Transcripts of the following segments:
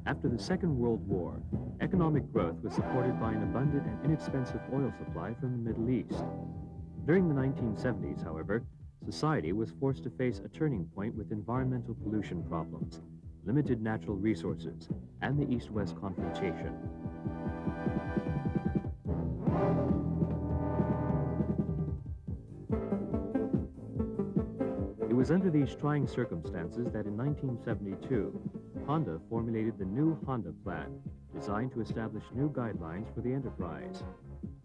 After the Second World War, economic growth was supported by an abundant and inexpensive oil supply from the Middle East. During the 1970s, however, society was forced to face a turning point with environmental pollution problems, limited natural resources, and the East-West confrontation. It was under these trying circumstances that in 1972, Honda formulated the new Honda Plan, designed to establish new guidelines for the enterprise.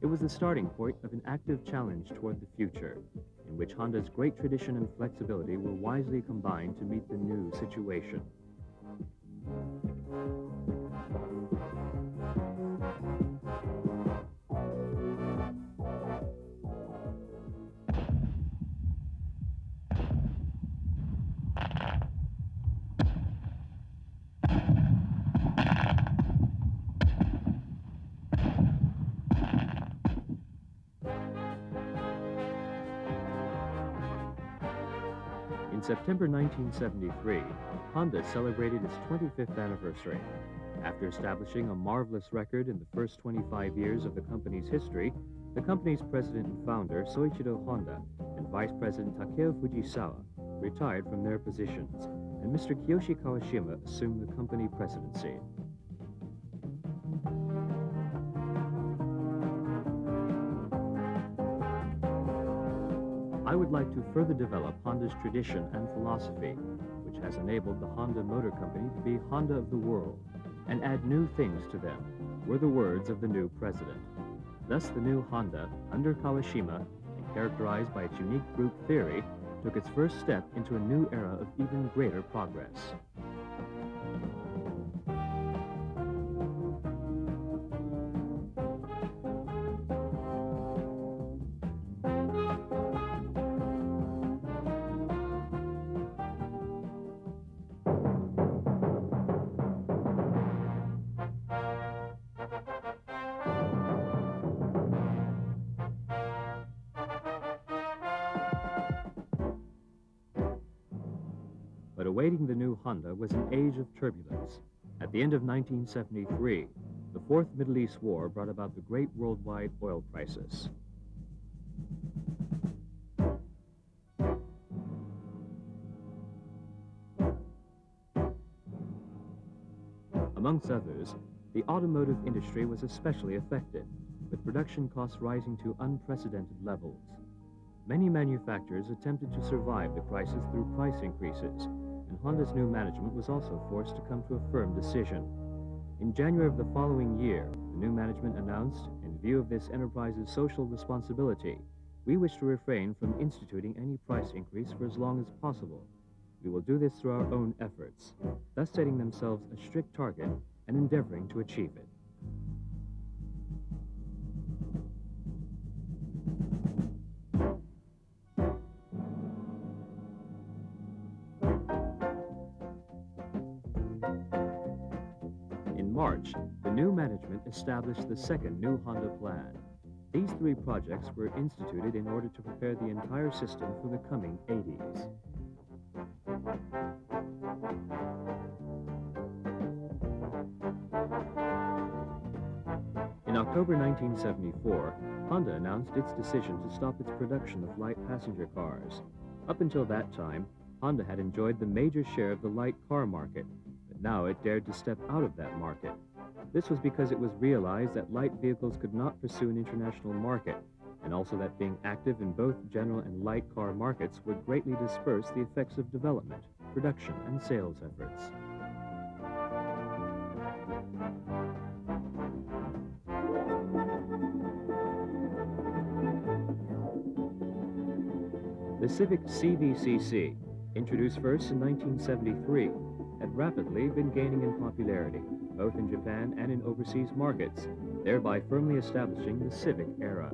It was the starting point of an active challenge toward the future, in which Honda's great tradition and flexibility were wisely combined to meet the new situation. In September 1973, Honda celebrated its 25th anniversary. After establishing a marvelous record in the first 25 years of the company's history, the company's president and founder, Soichiro Honda, and vice president Takeo Fujisawa retired from their positions, and Mr. Kiyoshi Kawashima assumed the company presidency. I would like to further develop Honda's tradition and philosophy, which has enabled the Honda Motor Company to be Honda of the world, and add new things to them, were the words of the new president. Thus, the new Honda, under Kawashima, and characterized by its unique group theory, took its first step into a new era of even greater progress. But awaiting the new Honda was an age of turbulence. At the end of 1973, the Fourth Middle East War brought about the great worldwide oil crisis. Amongst others, the automotive industry was especially affected, with production costs rising to unprecedented levels. Many manufacturers attempted to survive the crisis through price increases, and Honda's new management was also forced to come to a firm decision. In January of the following year, the new management announced, in view of this enterprise's social responsibility, we wish to refrain from instituting any price increase for as long as possible. We will do this through our own efforts, thus setting themselves a strict target and endeavoring to achieve it. In March, the new management established the second new Honda Plan. These three projects were instituted in order to prepare the entire system for the coming 80s. In October 1974, Honda announced its decision to stop its production of light passenger cars. Up until that time, Honda had enjoyed the major share of the light car market, but now it dared to step out of that market. This was because it was realized that light vehicles could not pursue an international market, and also that being active in both general and light car markets would greatly disperse the effects of development, production, and sales efforts. The Civic CVCC, introduced first in 1973, had rapidly been gaining in popularity, both in Japan and in overseas markets, thereby firmly establishing the Civic era.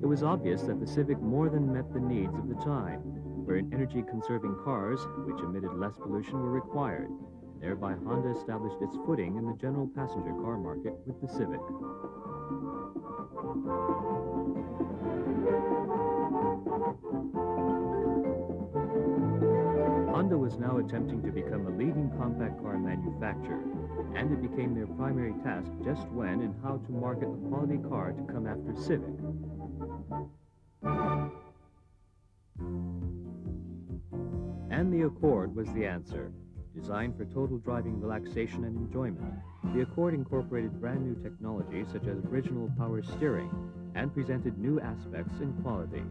It was obvious that the Civic more than met the needs of the time, wherein energy-conserving cars, which emitted less pollution, were required. Thereby, Honda established its footing in the general passenger car market with the Civic. Honda was now attempting to become a leading compact car manufacturer, and it became their primary task just when and how to market a quality car to come after Civic. And the Accord was the answer. Designed for total driving relaxation and enjoyment, the Accord incorporated brand new technology such as original power steering and presented new aspects in quality.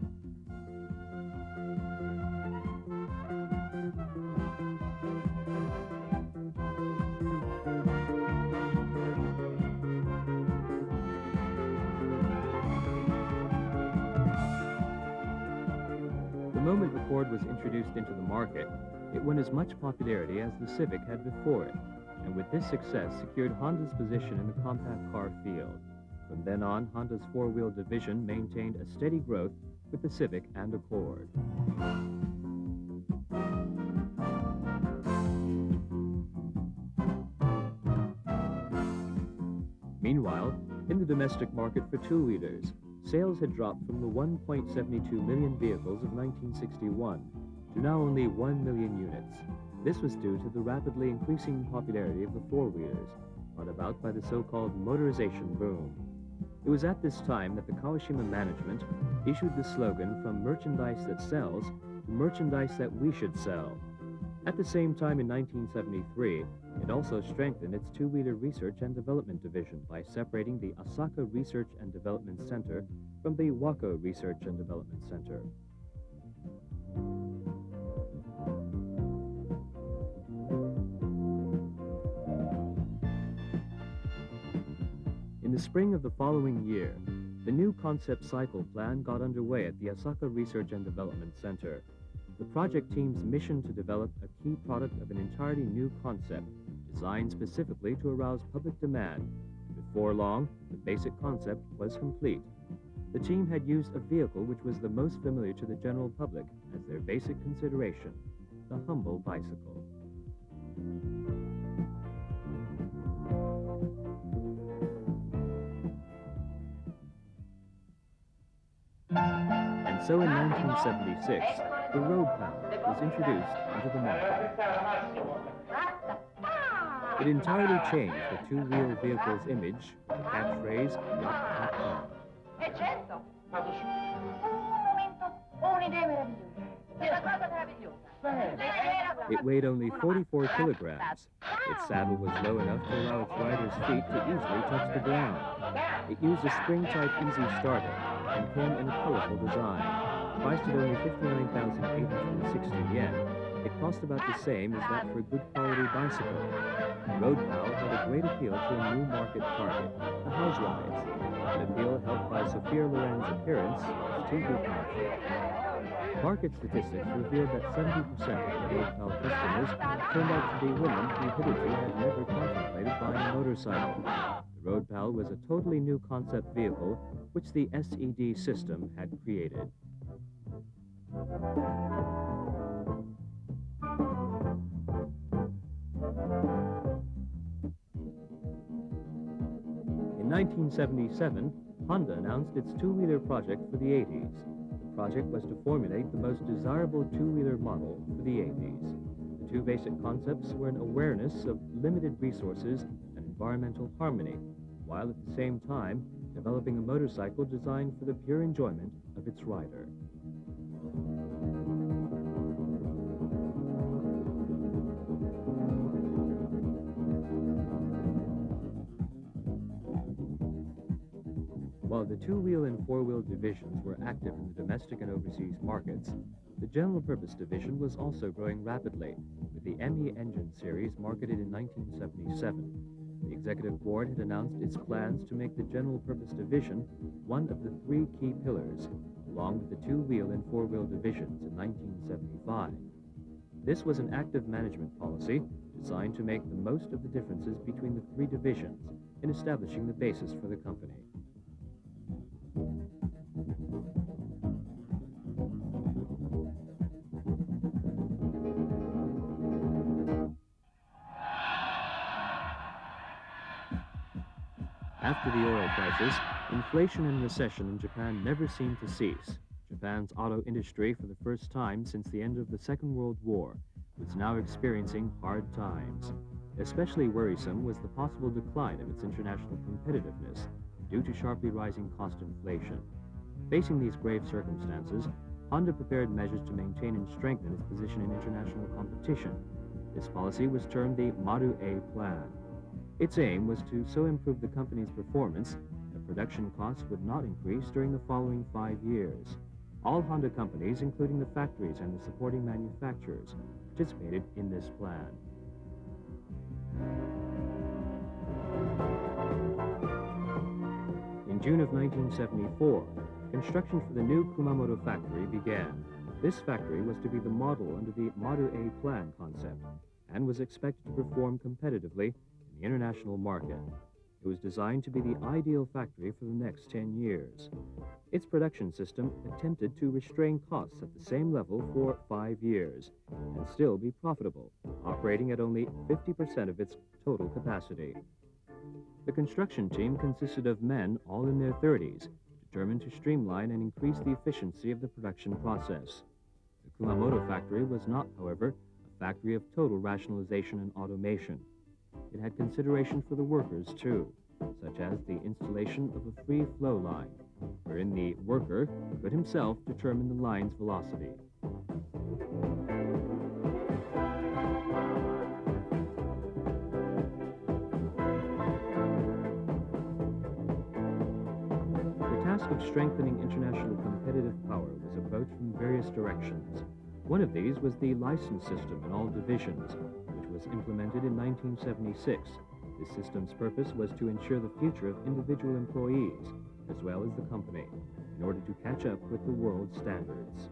The moment Accord was introduced into the market, it won as much popularity as the Civic had before it, and with this success secured Honda's position in the compact car field. From then on, Honda's four-wheel division maintained a steady growth with the Civic and Accord. Meanwhile, in the domestic market for two-wheelers, sales had dropped from the 1.72 million vehicles of 1961 to now only 1 million units. This was due to the rapidly increasing popularity of the four-wheelers, brought about by the so-called motorization boom. It was at this time that the Kawashima management issued the slogan "From merchandise that sells to merchandise that we should sell." At the same time, in 1973, it also strengthened its two-wheeler research and development division by separating the Osaka Research and Development Center from the Wako Research and Development Center. In the spring of the following year, the new concept cycle plan got underway at the Osaka Research and Development Center. The project team's mission to develop a key product of an entirely new concept, designed specifically to arouse public demand. Before long, the basic concept was complete. The team had used a vehicle which was the most familiar to the general public as their basic consideration, the humble bicycle. And so in 1976, the road panel was introduced into the market. It entirely changed the two-wheel vehicle's image with the catchphrase, "Yacht Top Down." It weighed only 44 kilograms. Its saddle was low enough to allow its rider's feet to easily touch the ground. It used a spring-type easy starter and came in a colorful design. Priced at only 59,860 yen, it cost about the same as that for a good quality bicycle. Road Pal had a great appeal to a new market target, the housewives, an appeal helped by Sophia Loren's appearance as TV commercial. Market statistics revealed that 70% of the Road Pal customers turned out to be women who hitherto had never contemplated buying a motorcycle. The Road Pal was a totally new concept vehicle which the SED system had created. In 1977, Honda announced its two-wheeler project for the 80s. The project was to formulate the most desirable two-wheeler model for the 80s. The two basic concepts were an awareness of limited resources and environmental harmony, while at the same time developing a motorcycle designed for the pure enjoyment of its rider. While the two-wheel and four-wheel divisions were active in the domestic and overseas markets, the general-purpose division was also growing rapidly, with the ME engine series marketed in 1977. The executive board had announced its plans to make the general-purpose division one of the three key pillars, along with the two-wheel and four-wheel divisions in 1975. This was an active management policy designed to make the most of the differences between the three divisions in establishing the basis for the company. After the oil crisis, inflation and recession in Japan never seemed to cease. Japan's auto industry, for the first time since the end of the Second World War, was now experiencing hard times. Especially worrisome was the possible decline of its international competitiveness due to sharply rising cost inflation. Facing these grave circumstances, Honda prepared measures to maintain and strengthen its position in international competition. This policy was termed the Model A Plan. Its aim was to so improve the company's performance that production costs would not increase during the following 5 years. All Honda companies, including the factories and the supporting manufacturers, participated in this plan. In June of 1974, construction for the new Kumamoto factory began. This factory was to be the model under the Model A Plan concept and was expected to perform competitively in the international market. It was designed to be the ideal factory for the next 10 years. Its production system attempted to restrain costs at the same level for 5 years and still be profitable, operating at only 50% of its total capacity. The construction team consisted of men all in their 30s, determined to streamline and increase the efficiency of the production process. The Kumamoto factory was not, however, a factory of total rationalization and automation. It had consideration for the workers, too, such as the installation of a free flow line, wherein the worker could himself determine the line's velocity. The task of strengthening international competitive power was approached from various directions. One of these was the license system in all divisions, which was implemented in 1976. This system's purpose was to ensure the future of individual employees, as well as the company, in order to catch up with the world standards.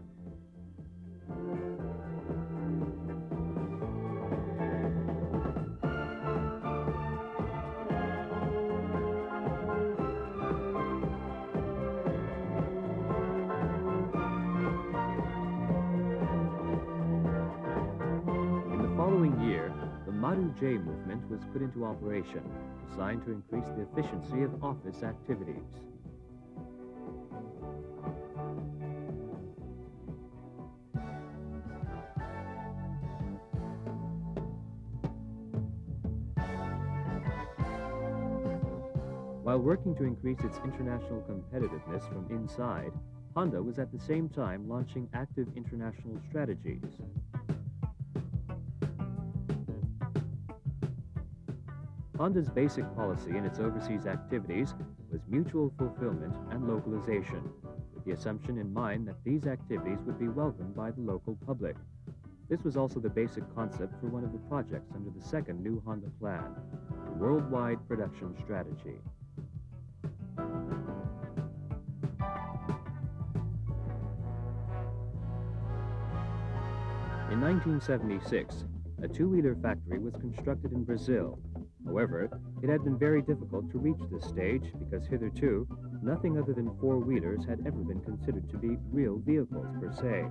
Model J movement was put into operation, designed to increase the efficiency of office activities. While working to increase its international competitiveness from inside, Honda was at the same time launching active international strategies. Honda's basic policy in its overseas activities was mutual fulfillment and localization, with the assumption in mind that these activities would be welcomed by the local public. This was also the basic concept for one of the projects under the second new Honda plan, the worldwide production strategy. In 1976, a two-wheeler factory was constructed in Brazil. However, it had been very difficult to reach this stage because hitherto, nothing other than four-wheelers had ever been considered to be real vehicles per se.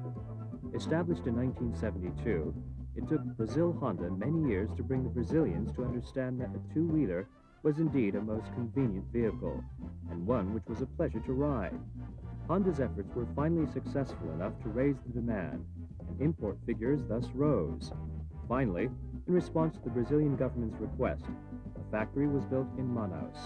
Established in 1972, it took Brazil Honda many years to bring the Brazilians to understand that a two-wheeler was indeed a most convenient vehicle, and one which was a pleasure to ride. Honda's efforts were finally successful enough to raise the demand, and import figures thus rose. Finally, in response to the Brazilian government's request, a factory was built in Manaus.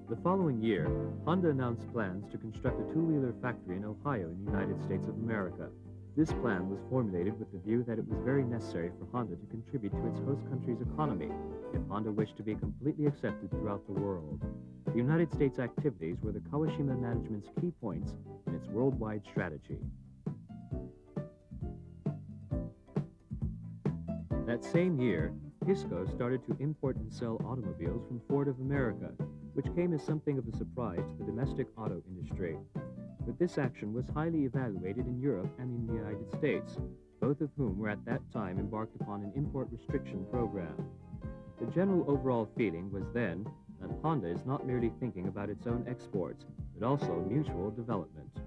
The following year, Honda announced plans to construct a two-wheeler factory in Ohio in the United States of America. This plan was formulated with the view that it was very necessary for Honda to contribute to its host country's economy if Honda wished to be completely accepted throughout the world. The United States activities were the Kawashima management's key points in its worldwide strategy. That same year, Hisco started to import and sell automobiles from Ford of America, which came as something of a surprise to the domestic auto industry. But this action was highly evaluated in Europe and in the United States, both of whom were at that time embarked upon an import restriction program. The general overall feeling was then that Honda is not merely thinking about its own exports, but also mutual development.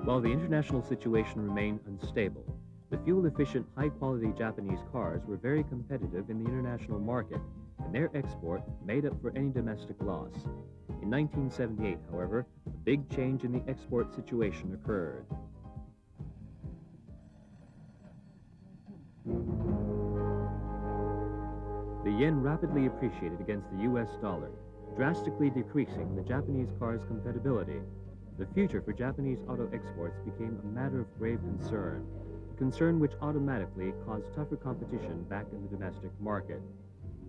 While the international situation remained unstable, the fuel-efficient, high-quality Japanese cars were very competitive in the international market, and their export made up for any domestic loss. In 1978, however, a big change in the export situation occurred. The yen rapidly appreciated against the US dollar, drastically decreasing the Japanese car's compatibility. The future for Japanese auto exports became a matter of grave concern, a concern which automatically caused tougher competition back in the domestic market.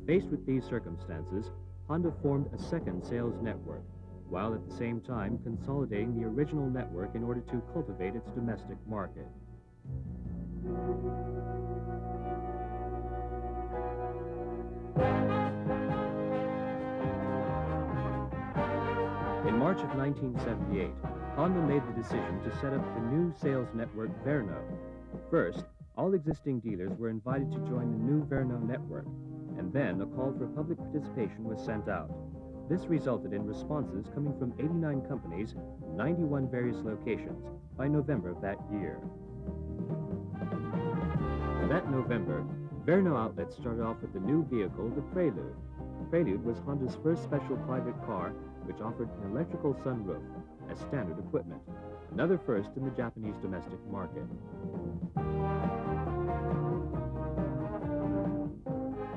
Faced with these circumstances, Honda formed a second sales network, while at the same time consolidating the original network in order to cultivate its domestic market. In March of 1978, Honda made the decision to set up the new sales network Verno. First, all existing dealers were invited to join the new Verno network, and then a call for public participation was sent out. This resulted in responses coming from 89 companies in 91 various locations by November of that year. That November, Verno outlets started off with the new vehicle, the Prelude. The Prelude was Honda's first special private car, which offered an electrical sunroof as standard equipment, another first in the Japanese domestic market.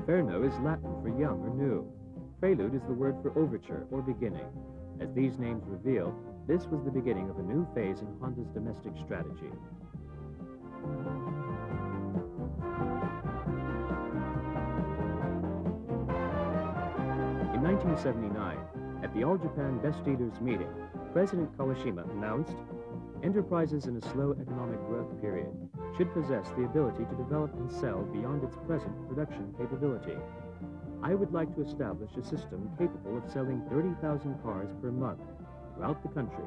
Verno is Latin for young or new. Prelude is the word for overture or beginning. As these names reveal, this was the beginning of a new phase in Honda's domestic strategy. In 1979, at the All-Japan Best Dealers meeting, President Kawashima announced, "Enterprises in a slow economic growth period should possess the ability to develop and sell beyond its present production capability. I would like to establish a system capable of selling 30,000 cars per month throughout the country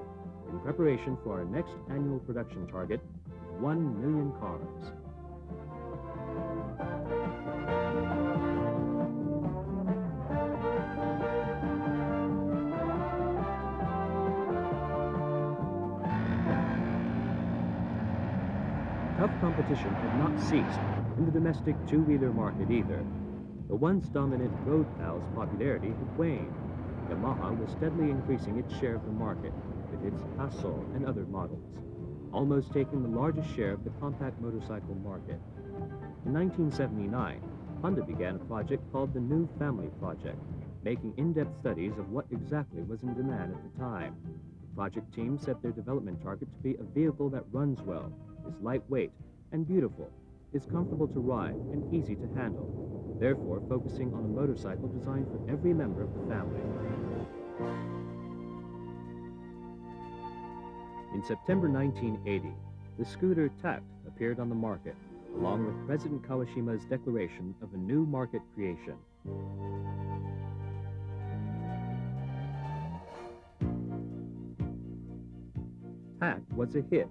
in preparation for our next annual production target of 1 million cars." Tough competition had not ceased in the domestic two-wheeler market either. The once dominant Road Pal's popularity had waned. Yamaha was steadily increasing its share of the market with its Hassel and other models, almost taking the largest share of the compact motorcycle market. In 1979, Honda began a project called the New Family Project, making in-depth studies of what exactly was in demand at the time. The project team set their development target to be a vehicle that runs well, is lightweight and beautiful, is comfortable to ride and easy to handle, therefore focusing on a motorcycle designed for every member of the family. In September 1980, the scooter Tact appeared on the market, along with President Kawashima's declaration of a new market creation. Tact was a hit.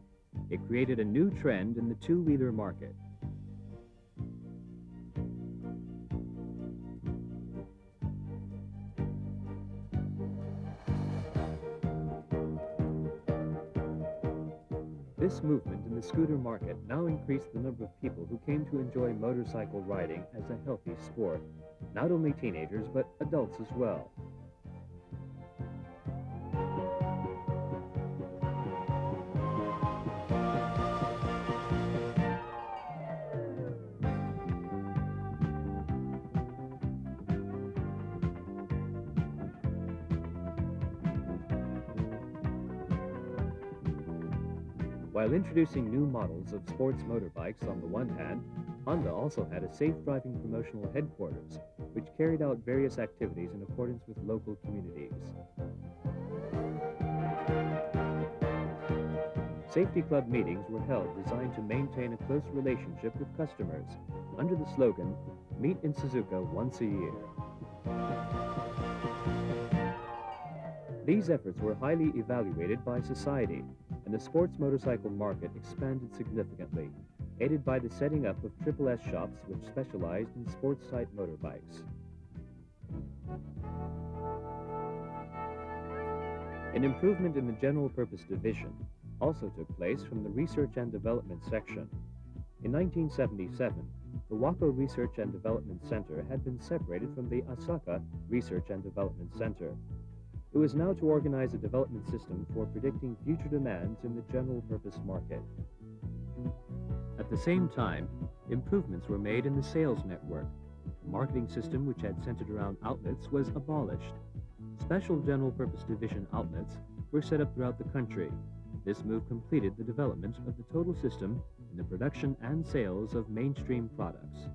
It created a new trend in the two-wheeler market. This movement in the scooter market now increased the number of people who came to enjoy motorcycle riding as a healthy sport, not only teenagers but adults as well. While introducing new models of sports motorbikes on the one hand, Honda also had a safe driving promotional headquarters, which carried out various activities in accordance with local communities. Safety club meetings were held designed to maintain a close relationship with customers, under the slogan, "Meet in Suzuka once a year." These efforts were highly evaluated by society, and the sports motorcycle market expanded significantly, aided by the setting up of Triple S shops which specialized in sports-type motorbikes. An improvement in the general purpose division also took place from the research and development section. In 1977, the Waco Research and Development Center had been separated from the Osaka Research and Development Center. It was now to organize a development system for predicting future demands in the general purpose market. At the same time, improvements were made in the sales network. The marketing system, which had centered around outlets, was abolished. Special general purpose division outlets were set up throughout the country. This move completed the development of the total system in the production and sales of mainstream products.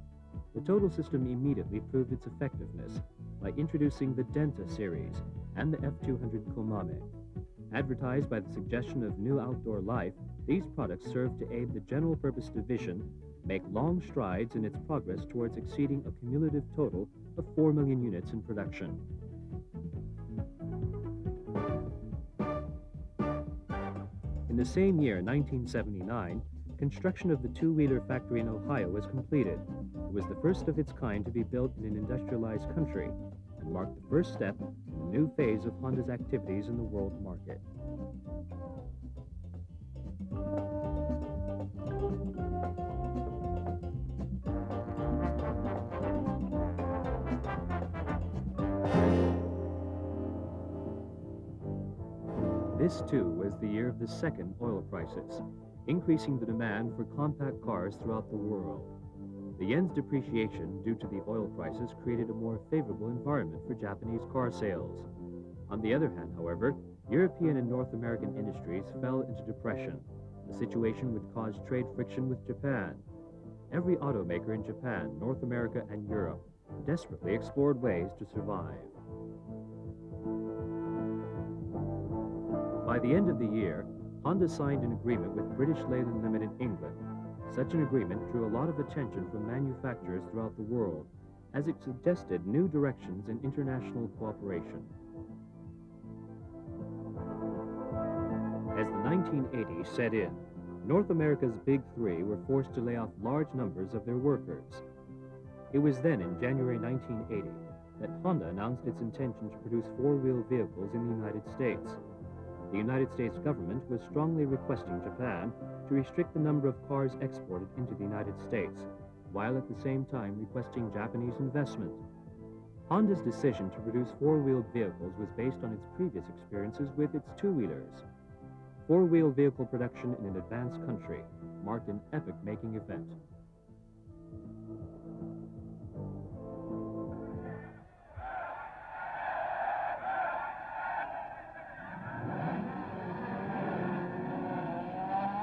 The total system immediately proved its effectiveness by introducing the Denta series and the F200 Komame. Advertised by the suggestion of new outdoor life, these products served to aid the general purpose division make long strides in its progress towards exceeding a cumulative total of 4 million units in production. In the same year, 1979, construction of the two-wheeler factory in Ohio was completed. It was the first of its kind to be built in an industrialized country and marked the first step in a new phase of Honda's activities in the world market. This, too, was the year of the second oil crisis, increasing the demand for compact cars throughout the world. The yen's depreciation due to the oil crisis created a more favorable environment for Japanese car sales. On the other hand, however, European and North American industries fell into depression, a situation which caused trade friction with Japan. Every automaker in Japan, North America, and Europe desperately explored ways to survive. By the end of the year, Honda signed an agreement with British Leyland Limited England. Such an agreement drew a lot of attention from manufacturers throughout the world, as it suggested new directions in international cooperation. As the 1980s set in, North America's Big Three were forced to lay off large numbers of their workers. It was then, in January 1980, that Honda announced its intention to produce four-wheel vehicles in the United States. The United States government was strongly requesting Japan to restrict the number of cars exported into the United States, while at the same time requesting Japanese investment. Honda's decision to produce four-wheeled vehicles was based on its previous experiences with its two-wheelers. Four-wheel vehicle production in an advanced country marked an epoch-making event.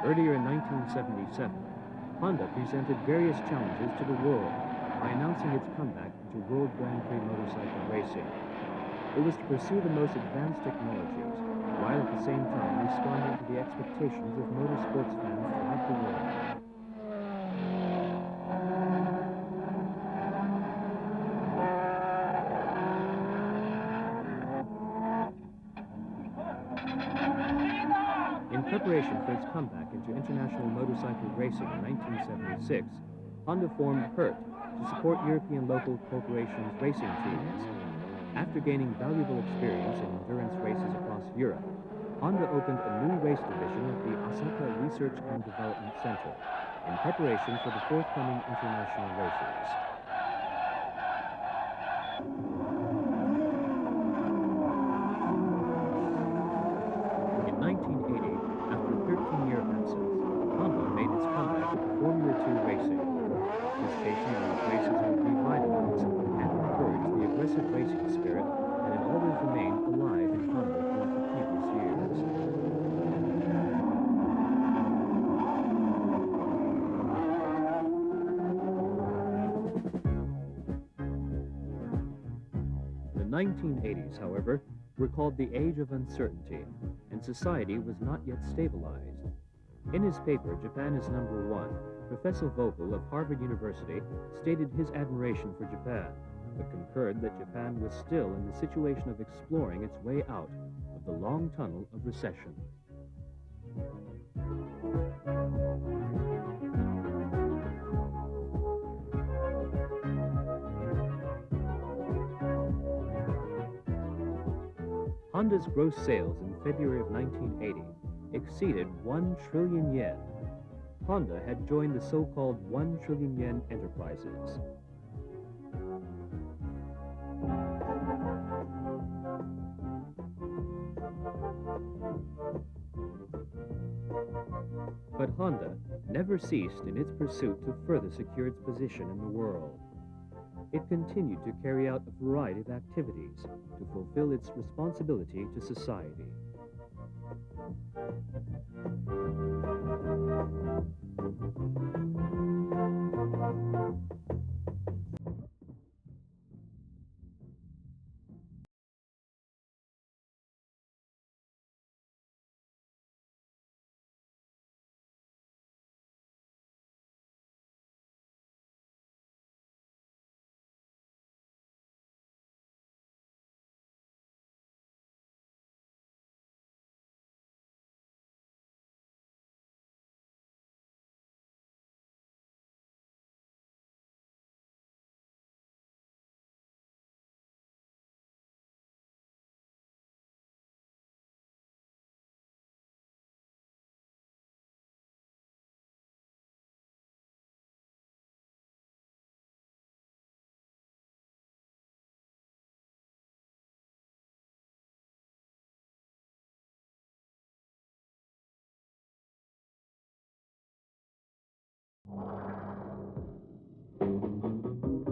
Earlier in 1977, Honda presented various challenges to the world by announcing its comeback into World Grand Prix motorcycle racing. It was to pursue the most advanced technologies, while at the same time responding to the expectations of motorsports fans throughout the world. In preparation for its comeback into international motorcycle racing in 1976, Honda formed HERT to support European local corporations' racing teams. After gaining valuable experience in endurance races across Europe, Honda opened a new race division at the Osaka Research and Development Center in preparation for the forthcoming international races. In 1980, after a 13-year absence, Honda made its comeback with Formula 2 racing. Participation in these races had revitalized and encouraged the aggressive racing spirit that had always remained alive in Honda throughout the previous years. The 1980s, however, were called the Age of Uncertainty, and society was not yet stabilized. In his paper, Japan is Number One, Professor Vogel of Harvard University stated his admiration for Japan, but concurred that Japan was still in the situation of exploring its way out of the long tunnel of recession. Honda's gross sales in February of 1980 exceeded 1 trillion yen. Honda had joined the so-called 1 trillion yen enterprises. But Honda never ceased in its pursuit to further secure its position in the world. It continued to carry out a variety of activities to fulfill its responsibility to society.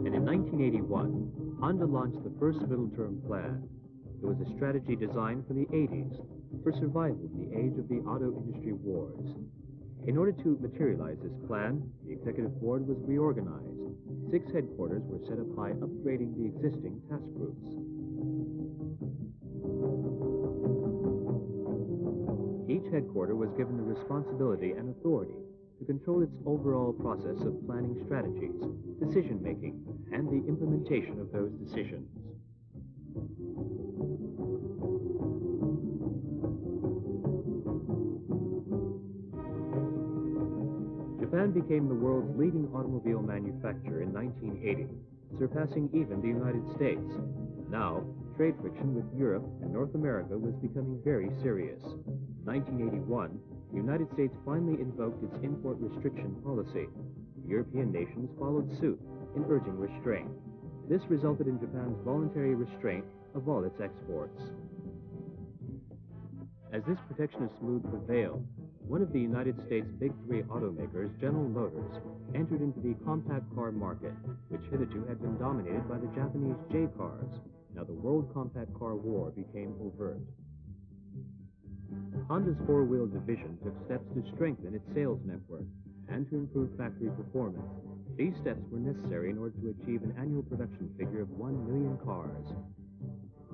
And in 1981, Honda launched the first middle-term plan. It was a strategy designed for the 80s, for survival in the age of the auto industry wars. In order to materialize this plan, the executive board was reorganized. 6 headquarters were set up by upgrading the existing task groups. Each headquarter was given the responsibility and authority to control its overall process of planning strategies, decision-making, and the implementation of those decisions. Japan became the world's leading automobile manufacturer in 1980, surpassing even the United States. Now, trade friction with Europe and North America was becoming very serious. In 1981, the United States finally invoked its import restriction policy. European nations followed suit in urging restraint. This resulted in Japan's voluntary restraint of all its exports. As this protectionist mood prevailed, one of the United States' big 3 automakers, General Motors, entered into the compact car market, which hitherto had been dominated by the Japanese J-cars. Now the world compact car war became overt. Honda's 4-wheel division took steps to strengthen its sales network and to improve factory performance. These steps were necessary in order to achieve an annual production figure of 1 million cars.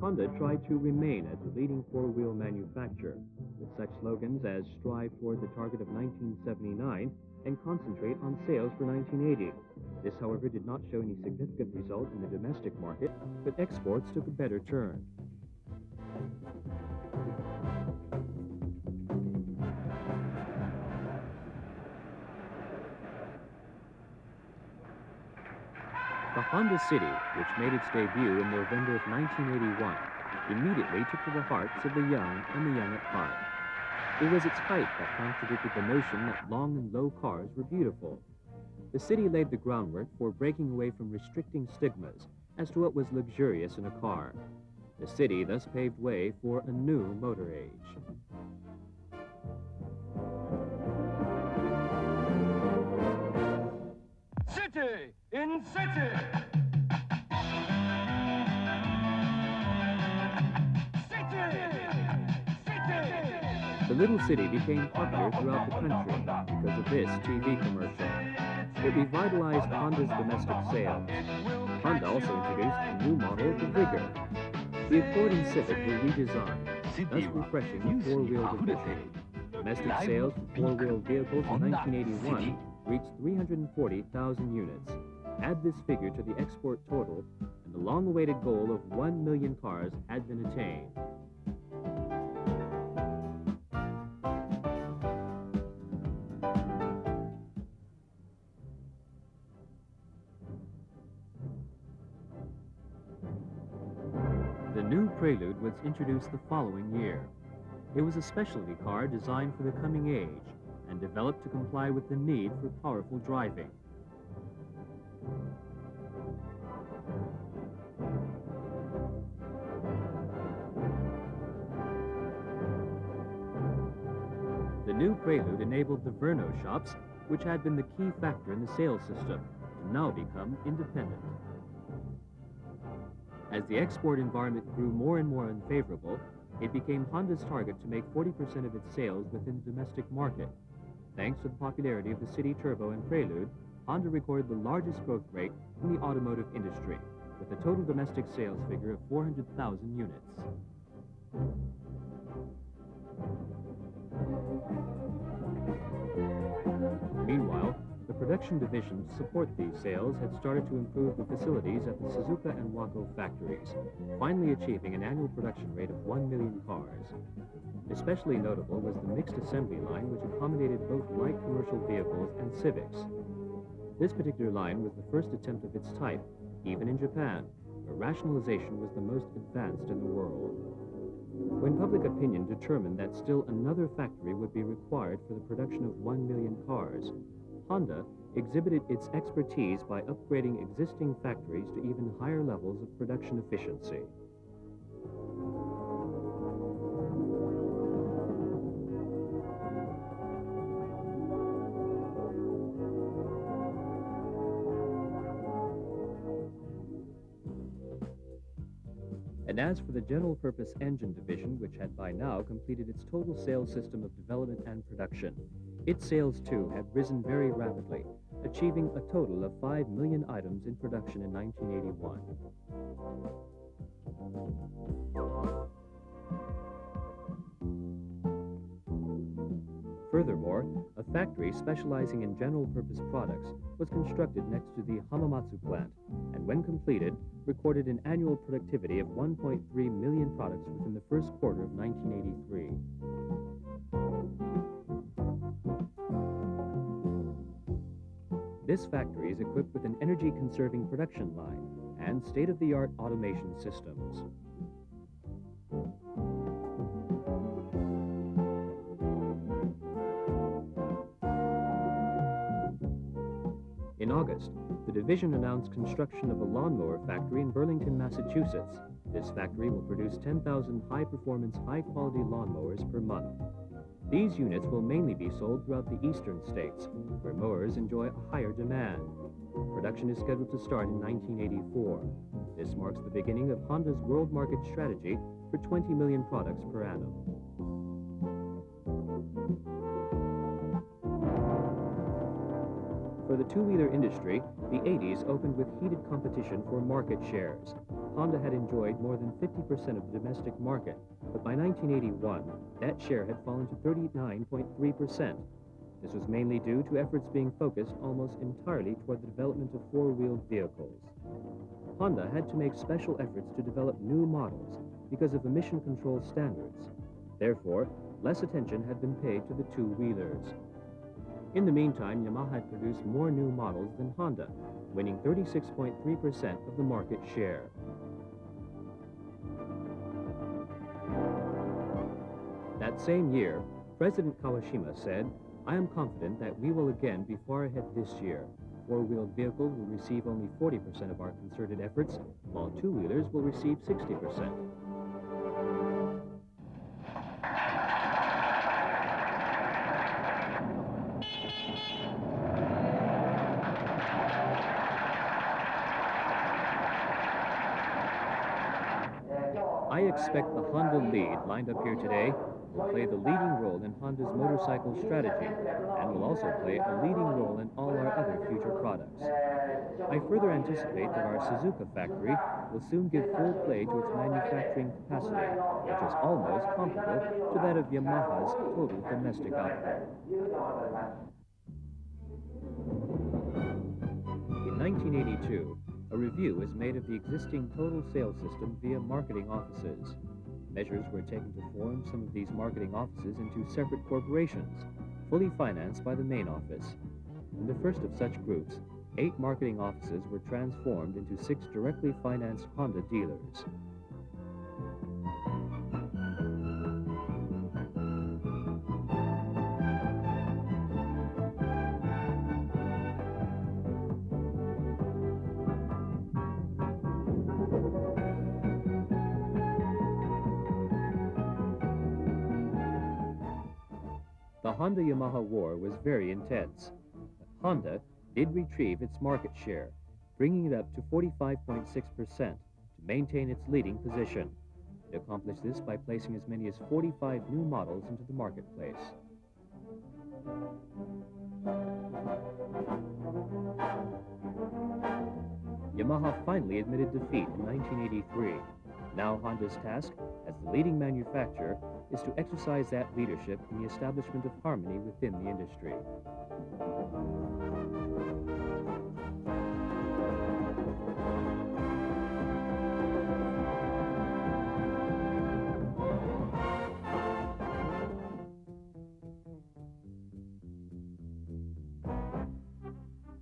Honda tried to remain as the leading 4-wheel manufacturer, with such slogans as strive toward the target of 1979 and concentrate on sales for 1980. This, however, did not show any significant result in the domestic market, but exports took a better turn. The Honda City, which made its debut in November of 1981, immediately took to the hearts of the young and the young at heart. It was its height that contradicted the notion that long and low cars were beautiful. The city laid the groundwork for breaking away from restricting stigmas as to what was luxurious in a car. The city thus paved way for a new motor age. City in city. The little city became popular throughout the country because of this TV commercial. It revitalized Honda's domestic sales. Honda also introduced a new model, the Vigor. The Accord and Civic were redesigned, thus refreshing the 4-wheel division. Domestic sales for 4-wheel vehicles in 1981 reached 340,000 units. Add this figure to the export total, and the long-awaited goal of 1 million cars had been attained. The new Prelude was introduced the following year. It was a specialty car designed for the coming age, and developed to comply with the need for powerful driving. The new Prelude enabled the Verno shops, which had been the key factor in the sales system, to now become independent. As the export environment grew more and more unfavorable, it became Honda's target to make 40% of its sales within the domestic market. Thanks to the popularity of the City Turbo and Prelude, Honda recorded the largest growth rate in the automotive industry, with a total domestic sales figure of 400,000 units. Meanwhile, the production division to support these sales had started to improve the facilities at the Suzuka and Waco factories, finally achieving an annual production rate of 1 million cars. Especially notable was the mixed assembly line, which accommodated both light commercial vehicles and Civics. This particular line was the first attempt of its type, even in Japan, where rationalization was the most advanced in the world. When public opinion determined that still another factory would be required for the production of 1 million cars, Honda exhibited its expertise by upgrading existing factories to even higher levels of production efficiency. And as for the general-purpose engine division, which had by now completed its total sales system of development and production, its sales too had risen very rapidly, achieving a total of 5 million items in production in 1981. Furthermore, a factory specializing in general-purpose products was constructed next to the Hamamatsu plant, and when completed, recorded an annual productivity of 1.3 million products within the first quarter of 1983. This factory is equipped with an energy-conserving production line and state-of-the-art automation systems. In August, the division announced construction of a lawnmower factory in Burlington, Massachusetts. This factory will produce 10,000 high-performance, high-quality lawnmowers per month. These units will mainly be sold throughout the eastern states, where mowers enjoy a higher demand. Production is scheduled to start in 1984. This marks the beginning of Honda's world market strategy for 20 million products per annum. For the two-wheeler industry, the 80s opened with heated competition for market shares. Honda had enjoyed more than 50% of the domestic market, but by 1981, that share had fallen to 39.3%. This was mainly due to efforts being focused almost entirely toward the development of four-wheeled vehicles. Honda had to make special efforts to develop new models because of emission control standards. Therefore, less attention had been paid to the two-wheelers. In the meantime, Yamaha had produced more new models than Honda, winning 36.3% of the market share. That same year, President Kawashima said, "I am confident that we will again be far ahead this year. Four-wheeled vehicles will receive only 40% of our concerted efforts, while two-wheelers will receive 60%. I expect the Honda lead lined up here today will play the leading role in Honda's motorcycle strategy and will also play a leading role in all our other future products. I further anticipate that our Suzuka factory will soon give full play to its manufacturing capacity, which is almost comparable to that of Yamaha's total domestic output." In 1982, a review was made of the existing total sales system via marketing offices. Measures were taken to form some of these marketing offices into separate corporations, fully financed by the main office. In the first of such groups, 8 marketing offices were transformed into 6 directly financed Honda dealers. The Honda-Yamaha war was very intense. But Honda did retrieve its market share, bringing it up to 45.6% to maintain its leading position. It accomplished this by placing as many as 45 new models into the marketplace. Yamaha finally admitted defeat in 1983. Now Honda's task, as the leading manufacturer, is to exercise that leadership in the establishment of harmony within the industry.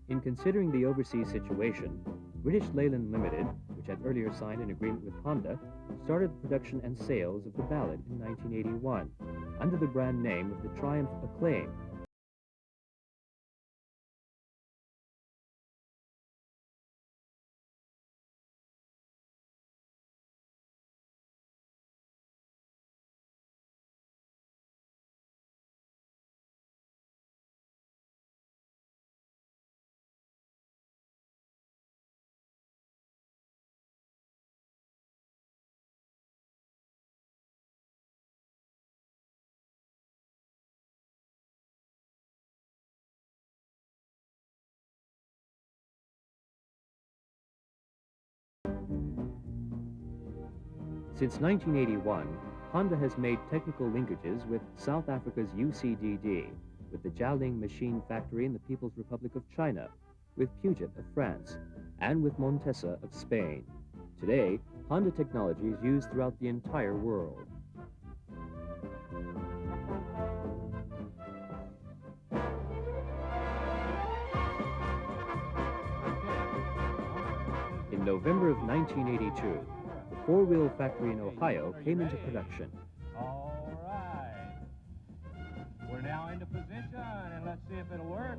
In considering the overseas situation, British Leyland Limited, which had earlier signed an agreement with Honda, started the production and sales of the Ballad in 1981, under the brand name of the Triumph Acclaim. Since 1981, Honda has made technical linkages with South Africa's UCDD, with the Jialing Machine Factory in the People's Republic of China, with Puget of France, and with Montesa of Spain. Today, Honda technology is used throughout the entire world. In November of 1982, the four-wheel factory in Ohio came into production. All right. We're now into position, and let's see if it'll work.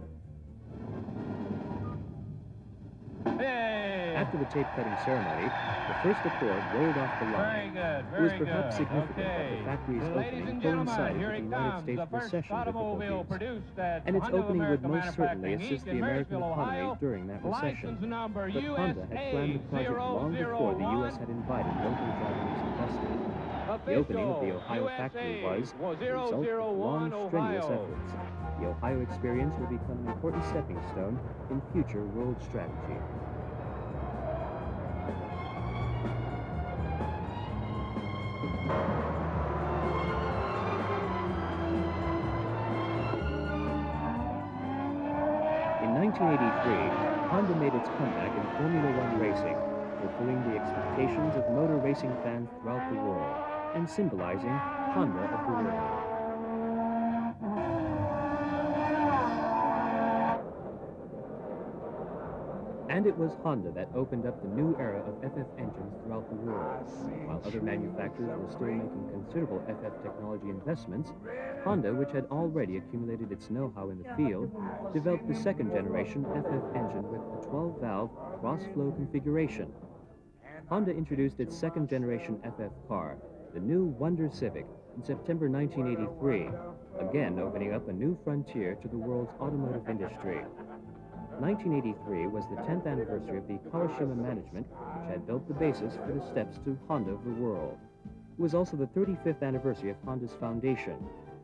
Hey! After the tape-cutting ceremony, the first Accord rolled off the line. Very good, It was very perhaps good. significant that the factory's Ladies opening and gentlemen, coincided here with the it United comes, States the first recession automobile difficulties. produced at And its Honda of opening would America most certainly Manufacturing, assist Inc. the in American Marysville, economy Ohio. during that recession. License number But Honda had planned the project long before the U.S. had invited local Japanese investment. The opening of the Ohio factory was the result of long, strenuous efforts. The Ohio experience will become an important stepping stone in future world strategy. In 1983, Honda made its comeback in Formula One racing, fulfilling the expectations of motor racing fans throughout the world, and symbolizing Honda of the world. And it was Honda that opened up the new era of FF engines throughout the world. While other manufacturers were still making considerable FF technology investments, Honda, which had already accumulated its know-how in the field, developed the second generation FF engine with a 12-valve cross-flow configuration. Honda introduced its second generation FF car, the new Wonder Civic, in September 1983, again opening up a new frontier to the world's automotive industry. 1983 was the 10th anniversary of the Kawashima management, which had built the basis for the steps to Honda of the world. It was also the 35th anniversary of Honda's foundation.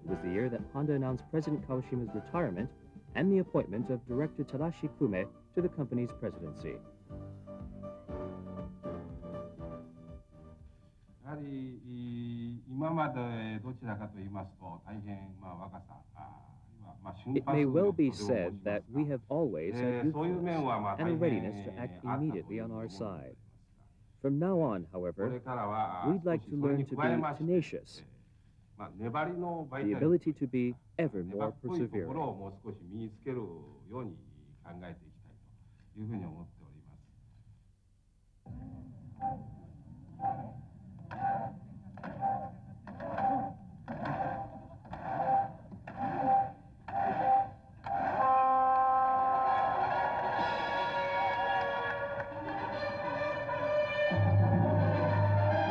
It was the year that Honda announced President Kawashima's retirement and the appointment of Director Tadashi Kume to the company's presidency. やはり今までどちらかと言いますと大変若さ It may well be said that we have always had youthfulness and a readiness to act immediately on our side. From now on, however, we'd like to learn to be tenacious, the ability to be ever more persevering.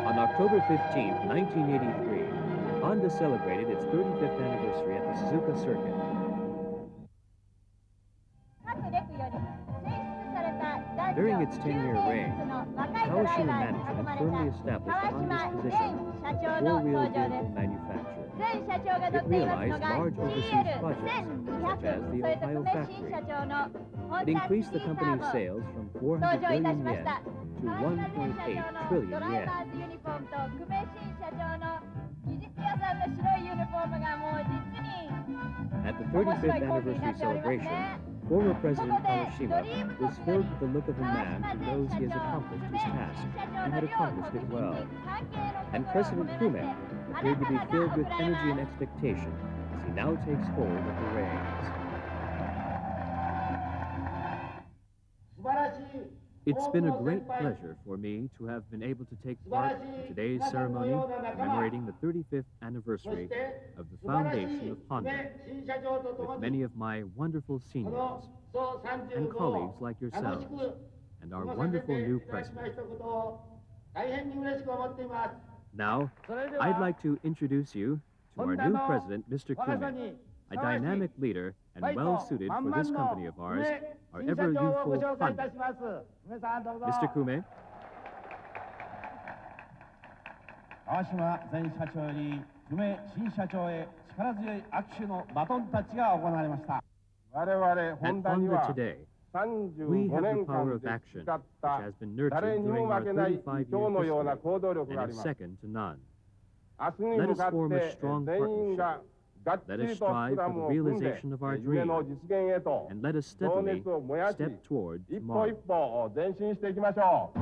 On October 15, 1983, Honda celebrated its 35th anniversary at the Suzuka circuit. During its 10-year reign, Kawashima management firmly established Honda's position as a four-wheel vehicle manufacturer. It realized large overseas projects, such as the Ohio factory. It increased the company's sales from 400 billion yen to 1.8 trillion yen. At the 35th anniversary celebration, former President Kawashima was filled with the look of a man who knows he has accomplished his task and had accomplished it well. And President Kume appeared to be filled with energy and expectation as he now takes hold of the reins. It's been a great pleasure for me to have been able to take part in today's ceremony commemorating the 35th anniversary of the foundation of Honda, with many of my wonderful seniors and colleagues like yourselves, and our wonderful new president. Now, I'd like to introduce you to our new president, Mr. Kume, a dynamic leader and well-suited for this company of ours, our ever-youthful Honda. Mr. Kume. 川島前社長より久米新社長へ力強い握手のバトンタッチが行われました。 我々ホ At ンダに Honda は today, we 35 have the 年 power 間 of で action, 培っ which た has been 誰 nurtured にも during our 負けない 35-year 今日のような history 行動力があ and り is ます。 second to none. 明日に Let 向 us かっ form a て strong 全員ががっち Let り us とス strive クラ for ム the を組んで realization of our 夢の dream 実現へと and let us 情 steadily 熱を燃やし step toward 一歩 tomorrow. 一歩前進していきましょう。